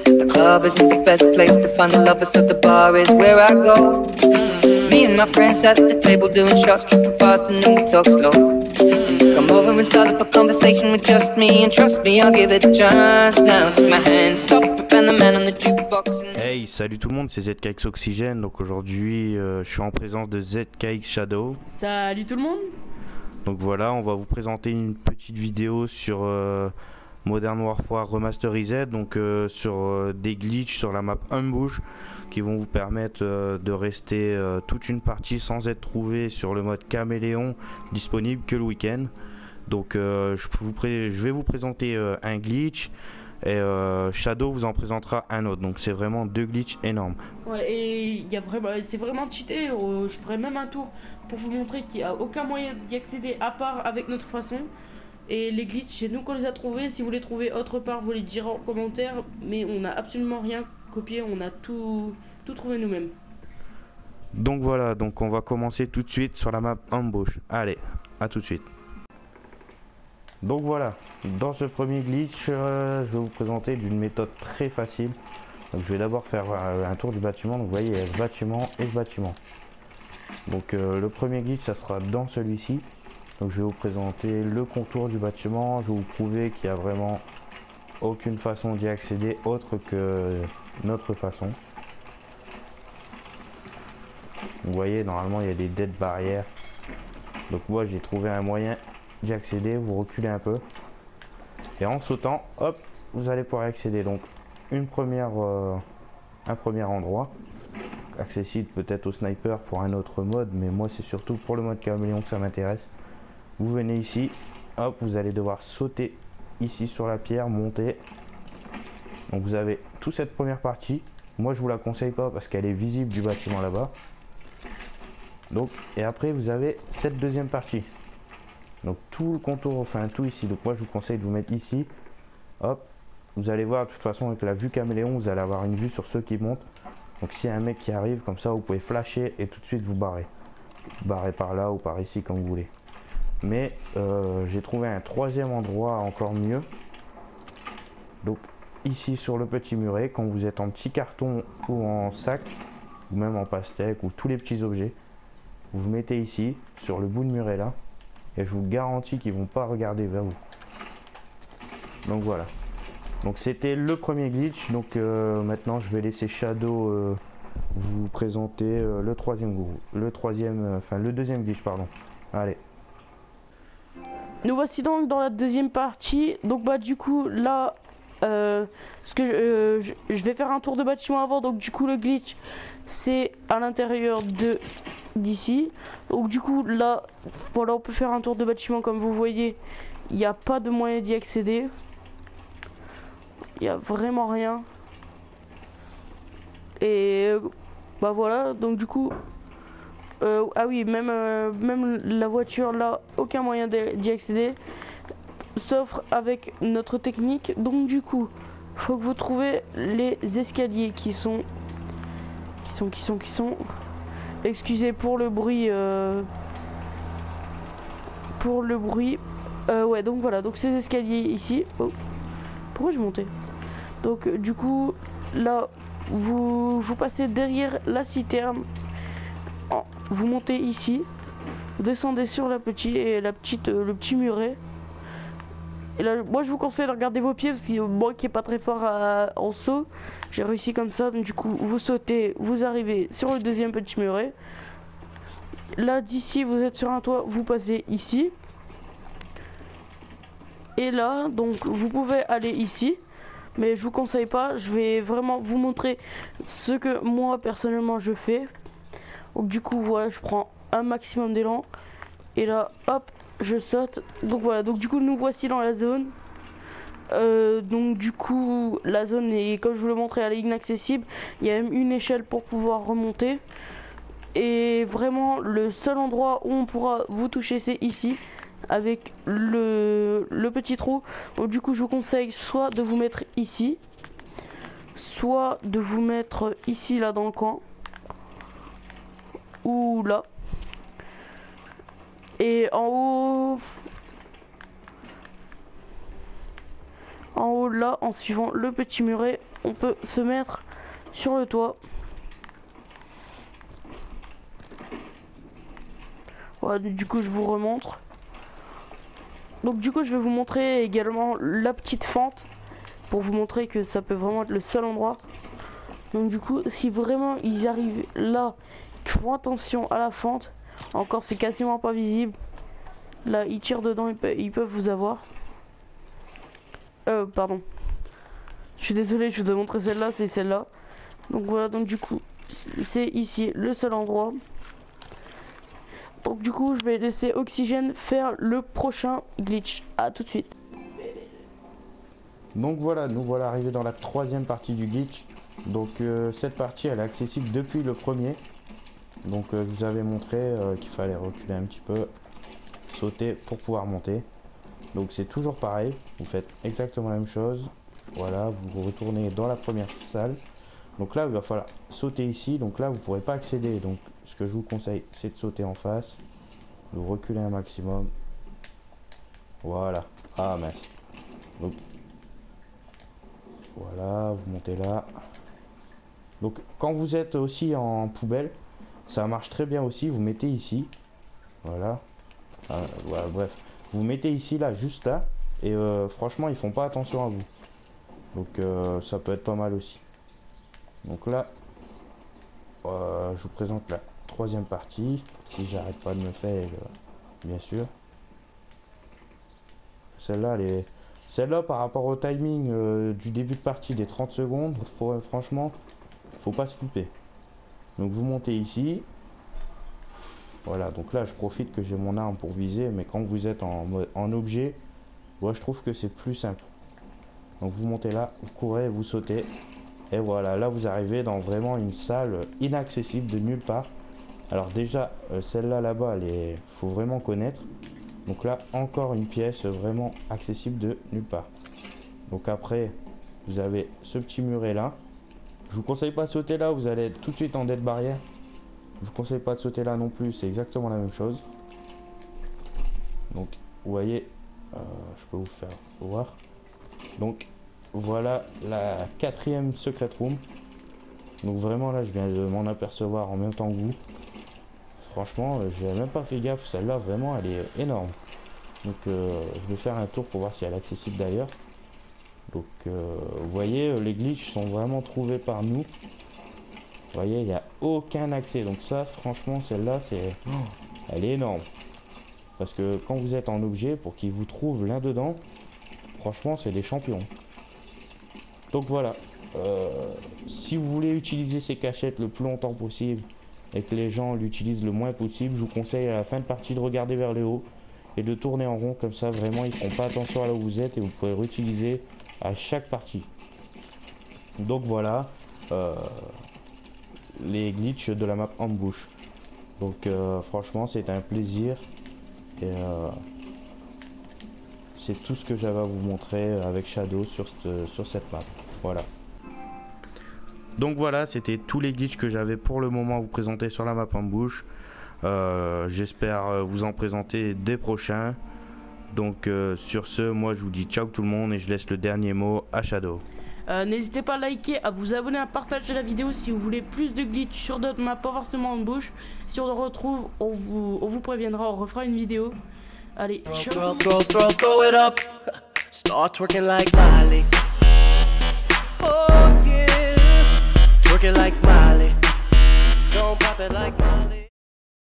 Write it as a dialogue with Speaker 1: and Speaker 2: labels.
Speaker 1: The club isn't the best place to find the lovers, so the bar is where I go. Me and my friends at the table doing shots, tripping fast and then we talk slow. Come over and start up a conversation with just me, and trust me, I'll give it a chance. Now take my hand, stop it, and the man on the jukebox.
Speaker 2: Hey, salut tout le monde, c'est ZKX Oxygène. Donc aujourd'hui, je suis en présence de ZKX Shadow.
Speaker 3: Salut tout le monde.
Speaker 2: Donc voilà, on va vous présenter une petite vidéo sur Modern Warfare Remasterized, donc sur des glitches sur la map Ambush qui vont vous permettre de rester toute une partie sans être trouvé sur le mode caméléon, disponible que le week-end. Donc je vais vous présenter un glitch et Shadow vous en présentera un autre. Donc c'est vraiment deux glitches énormes.
Speaker 3: Ouais, et c'est vraiment cheaté. Je ferai même un tour pour vous montrer qu'il n'y a aucun moyen d'y accéder à part avec notre façon. Et les glitches, c'est nous qu'on les a trouvés. Si vous les trouvez autre part, vous les direz en commentaire. Mais on n'a absolument rien copié, on a tout trouvé nous-mêmes.
Speaker 2: Donc voilà, donc on va commencer tout de suite sur la map Ambush. Allez, à tout de suite. Donc voilà, dans ce premier glitch, je vais vous présenter d'une méthode très facile. Donc je vais d'abord faire un tour du bâtiment. Donc vous voyez, il y a ce bâtiment et ce bâtiment. Donc le premier glitch, ça sera dans celui-ci. Donc je vais vous présenter le contour du bâtiment. Je vais vous prouver qu'il n'y a vraiment aucune façon d'y accéder autre que notre façon. Vous voyez, normalement il y a des dead barrières. Donc moi j'ai trouvé un moyen d'y accéder. Vous reculez un peu et en sautant, hop, vous allez pouvoir y accéder. Donc un premier endroit accessible peut-être au sniper pour un autre mode, mais moi c'est surtout pour le mode caméléon que ça m'intéresse. Vous venez ici, hop, vous allez devoir sauter ici sur la pierre, monter. Donc vous avez toute cette première partie. Moi je vous la conseille pas parce qu'elle est visible du bâtiment là-bas. Donc et après vous avez cette deuxième partie. Donc tout le contour, enfin tout ici. Donc moi je vous conseille de vous mettre ici. Hop, vous allez voir de toute façon avec la vue caméléon, vous allez avoir une vue sur ceux qui montent. Donc s'il y a un mec qui arrive comme ça, vous pouvez flasher et tout de suite vous barrer. Barrer par là ou par ici comme vous voulez. Mais j'ai trouvé un troisième endroit encore mieux. Donc ici sur le petit muret, quand vous êtes en petit carton ou en sac, ou même en pastèque ou tous les petits objets, vous vous mettez ici sur le bout de muret là, et je vous garantis qu'ils vont pas regarder vers vous. Donc voilà. Donc c'était le premier glitch. Donc maintenant je vais laisser Shadow vous présenter le deuxième glitch, pardon. Allez.
Speaker 3: Nous voici donc dans la deuxième partie. Donc bah du coup là je vais faire un tour de bâtiment avant. Donc du coup le glitch c'est à l'intérieur d'ici. Donc du coup là voilà, on peut faire un tour de bâtiment comme vous voyez. Il n'y a pas de moyen d'y accéder. Il n'y a vraiment rien. Et bah voilà, donc du coup ah oui, même la voiture là, aucun moyen d'y accéder sauf avec notre technique. Donc du coup faut que vous trouvez les escaliers qui sont excusez pour le bruit ouais, donc voilà, donc ces escaliers ici. Oh, pourquoi je montais? Donc du coup là vous passez derrière la citerne. Vous montez ici, vous descendez sur le petit muret. Et là, moi je vous conseille de regarder vos pieds parce que moi qui est pas très fort en saut, j'ai réussi comme ça. Donc du coup, vous sautez, vous arrivez sur le deuxième petit muret. Là d'ici, vous êtes sur un toit, vous passez ici. Et là, donc vous pouvez aller ici. Mais je vous conseille pas, je vais vraiment vous montrer ce que moi personnellement je fais. Donc du coup voilà, je prends un maximum d'élan et là hop je saute. Donc voilà, donc du coup nous voici dans la zone. Donc du coup la zone est, comme je vous l'ai montré, elle est inaccessible. Il y a même une échelle pour pouvoir remonter. Et vraiment le seul endroit où on pourra vous toucher c'est ici avec le petit trou. Donc du coup je vous conseille soit de vous mettre ici, soit de vous mettre ici là dans le coin, ou là. Et en haut là, en suivant le petit muret, on peut se mettre sur le toit. Voilà, du coup je vous remontre. Donc du coup je vais vous montrer également la petite fente pour vous montrer que ça peut vraiment être le seul endroit. Donc du coup si vraiment ils arrivent là, qu'ils font attention à la fente, encore c'est quasiment pas visible. Là ils tirent dedans, ils peuvent vous avoir. Pardon. Je suis désolé, je vous ai montré celle-là, c'est celle-là. Donc voilà, donc du coup c'est ici le seul endroit. Donc du coup je vais laisser Oxygène faire le prochain glitch. À tout de suite.
Speaker 2: Donc voilà, nous voilà arrivés dans la troisième partie du glitch. Donc cette partie elle est accessible depuis le premier. Donc je vous avais montré qu'il fallait reculer un petit peu, sauter pour pouvoir monter. Donc c'est toujours pareil, vous faites exactement la même chose. Voilà, vous retournez dans la première salle. Donc là il va falloir sauter ici, donc là vous ne pourrez pas accéder. Donc ce que je vous conseille c'est de sauter en face, de reculer un maximum. Voilà, ah mince. Donc voilà, vous montez là. Donc quand vous êtes aussi en poubelle, ça marche très bien aussi, vous mettez ici. Voilà, voilà, bref, vous mettez ici là, juste là. Et franchement ils font pas attention à vous. Donc ça peut être pas mal aussi. Donc là je vous présente la troisième partie, si j'arrête pas de me faire, bien sûr. Celle-là elle est... Celle-là par rapport au timing du début de partie des 30 secondes, franchement faut pas se couper. Donc vous montez ici. Voilà, donc là je profite que j'ai mon arme pour viser, mais quand vous êtes en objet, moi je trouve que c'est plus simple. Donc vous montez là, vous courez, vous sautez. Et voilà, là vous arrivez dans vraiment une salle inaccessible de nulle part. Alors déjà, celle-là là-bas, faut vraiment connaître. Donc là, encore une pièce vraiment accessible de nulle part. Donc après, vous avez ce petit muret là. Je vous conseille pas de sauter là, vous allez être tout de suite en dead barrière. Je vous conseille pas de sauter là non plus, c'est exactement la même chose. Donc vous voyez, je peux vous faire voir. Donc voilà la quatrième secret room. Donc vraiment là je viens de m'en apercevoir en même temps que vous. Franchement j'ai même pas fait gaffe, celle-là vraiment elle est énorme. Donc je vais faire un tour pour voir si elle est accessible d'ailleurs. Donc vous voyez les glitches sont vraiment trouvés par nous. Vous voyez il n'y a aucun accès. Donc ça franchement celle-là c'est... elle est énorme. Parce que quand vous êtes en objet, pour qu'ils vous trouvent là dedans, franchement c'est des champions. Donc voilà, si vous voulez utiliser ces cachettes le plus longtemps possible et que les gens l'utilisent le moins possible, je vous conseille à la fin de partie de regarder vers le haut et de tourner en rond, comme ça vraiment ils font pas attention à là où vous êtes et vous pouvez réutiliser à chaque partie. Donc voilà les glitches de la map Ambush. Donc franchement c'était un plaisir et c'est tout ce que j'avais à vous montrer avec Shadow sur cette map. Voilà. Donc voilà, c'était tous les glitches que j'avais pour le moment à vous présenter sur la map Ambush. J'espère vous en présenter des prochains. Donc sur ce, moi je vous dis ciao tout le monde et je laisse le dernier mot à Shadow.
Speaker 3: N'hésitez pas à liker, à vous abonner, à partager la vidéo si vous voulez plus de glitch sur d'autres maps, pas forcément Ambush. Si on le retrouve, on vous préviendra, on refera une vidéo. Allez, ciao.
Speaker 4: Throw it up. Start twerking like Miley. Oh yeah. Twerking like Miley. Don't pop it like Miley.